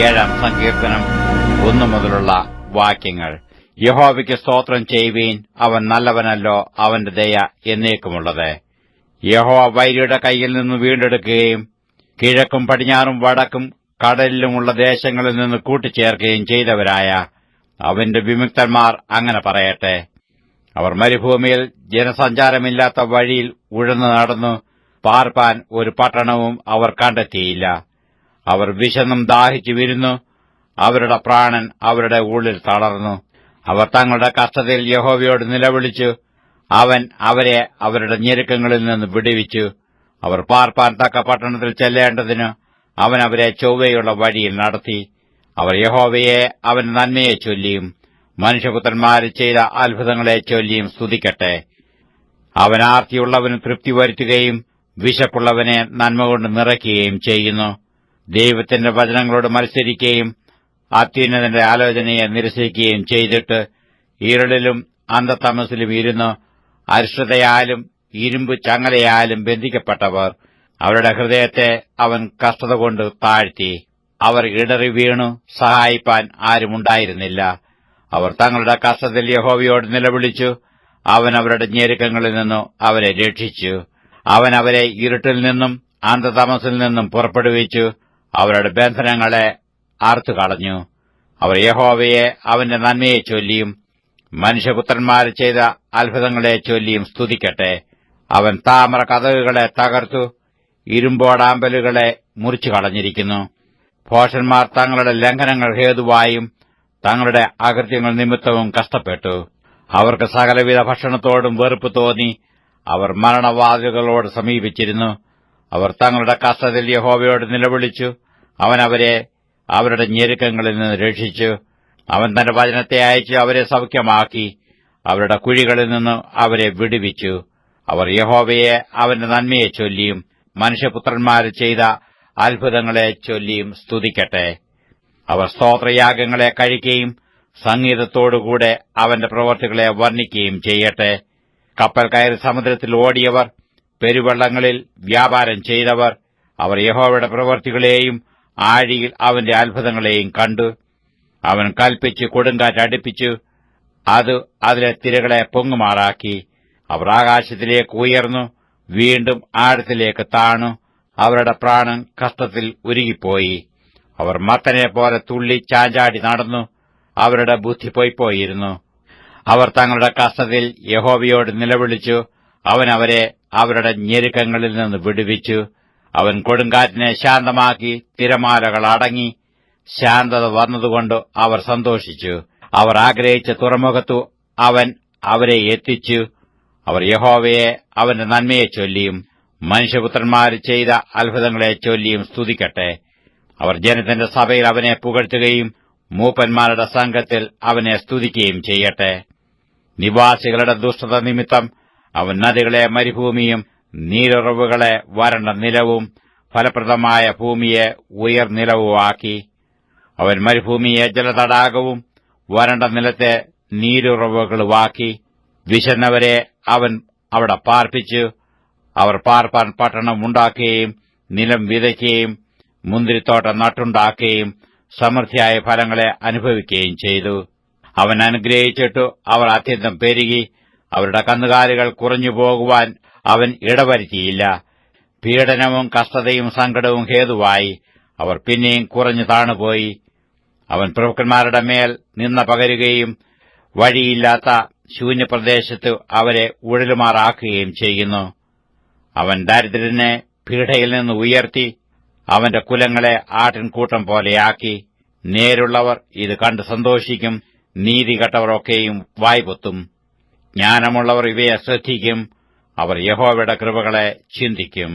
7-ാം സങ്കീർത്തനം 1 മുതലുള്ള വാക്യങ്ങൾ. യഹോവയ്ക്ക് സ്തോത്രം ചെയ്യുവീൻ, അവൻ നല്ലവനല്ലോ, അവന്റെ ദയ എന്നേക്കുമുള്ളത്. യഹോവ വൈരിയുടെ കൈയിൽ നിന്ന് വീണ്ടെടുക്കുകയും കിഴക്കും പടിഞ്ഞാറും വടക്കും കടലിലുമുള്ള ദേശങ്ങളിൽ നിന്ന് കൂട്ടിച്ചേർക്കുകയും ചെയ്തവരായ അവന്റെ വിമുക്തന്മാർ അങ്ങനെ പറയട്ടെ. അവർ മരുഭൂമിയിൽ ജനസഞ്ചാരമില്ലാത്ത വഴിയിൽ ഉഴന്നു നടന്നു. പാർപ്പാൻ ഒരു പട്ടണവും അവർ കണ്ടെത്തിയില്ല. അവർ വിശന്നും ദാഹിച്ചു വിരുന്നു. അവരുടെ പ്രാണൻ അവരുടെ ഉള്ളിൽ തളർന്നു. അവർ തങ്ങളുടെ കഷ്ടതയിൽ യഹോവയോട് നിലവിളിച്ചു. അവൻ അവരെ അവരുടെ ഞെരുക്കങ്ങളിൽ നിന്ന് വിടുവിച്ചു. അവർ പാർപ്പാൻ തക്ക പട്ടണത്തിൽ ചെല്ലേണ്ടതിന് അവൻ അവരെ ചൊവ്വയുള്ള വഴിയിൽ നടത്തി. അവർ യഹോവയെ അവന്റെ നന്മയെ ചൊല്ലിയും മനുഷ്യപുത്രന്മാരിൽ ചെയ്ത അത്ഭുതങ്ങളെ ചൊല്ലിയും സ്തുതിക്കട്ടെ. അവൻ ആർത്തിയുള്ളവന് തൃപ്തി വരുത്തുകയും വിശപ്പുള്ളവനെ നന്മ കൊണ്ട് നിറയ്ക്കുകയും ചെയ്യുന്നു. ദൈവത്തിന്റെ വചനങ്ങളോട് മത്സരിക്കുകയും അത്യുന്നതന്റെ ആലോചനയെ നിരസിക്കുകയും ചെയ്തിട്ട് ഇരുളിലും അന്ധതമസിലും ഇരുന്ന് അരിഷ്ടതയാലും ഇരുമ്പ് ചങ്ങലയാലും ബന്ധിക്കപ്പെട്ടവർ, അവരുടെ ഹൃദയത്തെ അവൻ കഷ്ടത കൊണ്ട് താഴ്ത്തി. അവർ ഇടറി വീണു, സഹായിപ്പാൻ ആരുമുണ്ടായിരുന്നില്ല. അവർ തങ്ങളുടെ കഷ്ടതയിൽ യഹോവയോട് നിലവിളിച്ചു. അവൻ അവരുടെ ഞെരുക്കങ്ങളിൽ നിന്നു അവരെ രക്ഷിച്ചു. അവൻ അവരെ ഇരുട്ടിൽ നിന്നും അന്ധതമസിൽ നിന്നും പുറപ്പെടുവിച്ചു. അവരുടെ ബന്ധനങ്ങളെ അറുത്തുകളഞ്ഞു. അവർ യഹോവയെ അവന്റെ നന്മയെ ചൊല്ലിയും മനുഷ്യപുത്രന്മാർ ചെയ്ത അത്ഭുതങ്ങളെ ചൊല്ലിയും സ്തുതിക്കട്ടെ. അവൻ താമ്ര കതകുകളെ തകർത്തു, ഇരുമ്പോടാമ്പലുകളെ മുറിച്ചു കളഞ്ഞിരിക്കുന്നു. ഭോഷന്മാർ തങ്ങളുടെ ലംഘനങ്ങൾ ഹേതുവായും തങ്ങളുടെ അകൃത്യങ്ങൾ നിമിത്തവും കഷ്ടപ്പെട്ടു. അവർക്ക് സകലവിധ ഭക്ഷണത്തോടും വെറുപ്പ് തോന്നി. അവർ മരണവാതിലുകളോട് സമീപിച്ചിരുന്നു. അവർ തങ്ങളുടെ കഷ്ടതയിൽ യഹോവയോട് നിലവിളിച്ചു. അവൻ അവരെ അവരുടെ ഞെരുക്കങ്ങളിൽ നിന്ന് രക്ഷിച്ചു. അവൻ തന്റെ വചനത്തെ അയച്ച് അവരെ സൗഖ്യമാക്കി. അവരുടെ കുഴികളിൽ നിന്ന് അവരെ വിടുവിച്ചു. അവർ യഹോവയെ അവന്റെ നന്മയെ ചൊല്ലിയും മനുഷ്യപുത്രന്മാർ ചെയ്ത അത്ഭുതങ്ങളെ ചൊല്ലിയും സ്തുതിക്കട്ടെ. അവർ സ്തോത്രയാഗങ്ങളെ കഴിക്കുകയും സംഗീതത്തോടുകൂടെ അവന്റെ പ്രവൃത്തികളെ വർണ്ണിക്കുകയും ചെയ്യട്ടെ. കപ്പൽ കയറി സമുദ്രത്തിൽ ഓടിയവർ, പെരുവെള്ളങ്ങളിൽ വ്യാപാരം ചെയ്തവർ, അവർ യഹോവയുടെ പ്രവൃത്തികളെയും ആഴിയിൽ അവന്റെ അത്ഭുതങ്ങളെയും കണ്ടു. അവൻ കൽപ്പിച്ച് കൊടുങ്കാറ്റടിപ്പിച്ചു, അത് അതിലെ തിരകളെ പൊങ്ങുമാറാക്കി. അവർ ആകാശത്തിലേക്ക് ഉയർന്നു, വീണ്ടും ആഴത്തിലേക്ക് താണു. അവരുടെ പ്രാണൻ കഷ്ടത്തിൽ ഉരുകിപ്പോയി. അവർ മത്തനെപ്പോലെ തുള്ളി ചാഞ്ചാടി നടന്നു. അവരുടെ ബുദ്ധി പൊയ്പോയിരുന്നു. അവർ തങ്ങളുടെ കഷ്ടതയിൽ യഹോവയോട് നിലവിളിച്ചു. അവൻ അവരെ അവരുടെ ഞെരുക്കങ്ങളിൽ നിന്ന് വിടുവിച്ചു. അവൻ കൊടുങ്കാറ്റിനെ ശാന്തമാക്കി. തിരമാലകൾ അടങ്ങി. ശാന്തത വന്നതുകൊണ്ട് അവർ സന്തോഷിച്ചു. അവർ ആഗ്രഹിച്ച തുറമുഖത്തു അവൻ അവരെ എത്തിച്ചു. അവർ യഹോവയെ അവന്റെ നന്മയെ ചൊല്ലിയും മനുഷ്യപുത്രന്മാർ ചെയ്ത അത്ഭുതങ്ങളെ ചൊല്ലിയും സ്തുതിക്കട്ടെ. അവർ ജനത്തിന്റെ സഭയിൽ അവനെ പുകഴ്ത്തുകയും മൂപ്പന്മാരുടെ സംഘത്തിൽ അവനെ സ്തുതിക്കുകയും ചെയ്യട്ടെ. നിവാസികളുടെ ദുഷ്ടത നിമിത്തം അവൻ നദികളെ മരുഭൂമിയും നീരുറവുകളെ വരണ്ട നിലവും ഫലപ്രദമായ ഭൂമിയെ ഉയർനിലവുമാക്കി. അവൻ മരുഭൂമിയെ ജലതടാകവും വരണ്ട നിലത്തെ നീരുറവുകളുമാക്കി. വിശന്നവരെ അവൻ അവിടെ പാർപ്പിച്ചു. അവർ പാർപ്പാൻ പട്ടണം ഉണ്ടാക്കുകയും നിലം വിതയ്ക്കുകയും മുന്തിരിത്തോട്ടം നട്ടുണ്ടാക്കുകയും സമൃദ്ധിയായ ഫലങ്ങളെ അനുഭവിക്കുകയും ചെയ്തു. അവൻ അനുഗ്രഹിച്ചിട്ടു അവർ അത്യന്തം പെരുകി. അവരുടെ കന്നുകാലികൾ കുറഞ്ഞു പോകുവാൻ അവൻ ഇടവരുത്തിയില്ല. പീഡനവും കഷ്ടതയും സങ്കടവും ഹേതുവായി അവർ പിന്നെയും കുറഞ്ഞു താണുപോയി. അവൻ പ്രഭുക്കന്മാരുടെ മേൽ നിന്ന പകരുകയും വഴിയില്ലാത്ത ശൂന്യപ്രദേശത്ത് അവരെ ഉഴലുമാറാക്കുകയും ചെയ്യുന്നു. അവൻ ദരിദ്രനെ പീഡയിൽ നിന്ന് ഉയർത്തി. അവന്റെ കുലങ്ങളെ ആട്ടിൻകൂട്ടം പോലെയാക്കി. നേരുള്ളവർ ഇത് കണ്ട് സന്തോഷിക്കും. നീതികെട്ടവരൊക്കെയും വായ്പൊത്തും. ജ്ഞാനമുള്ളവർ ഇവയെ ശ്രദ്ധിക്കും. അവർ യഹോവയുടെ കൃപകളെ ചിന്തിക്കും.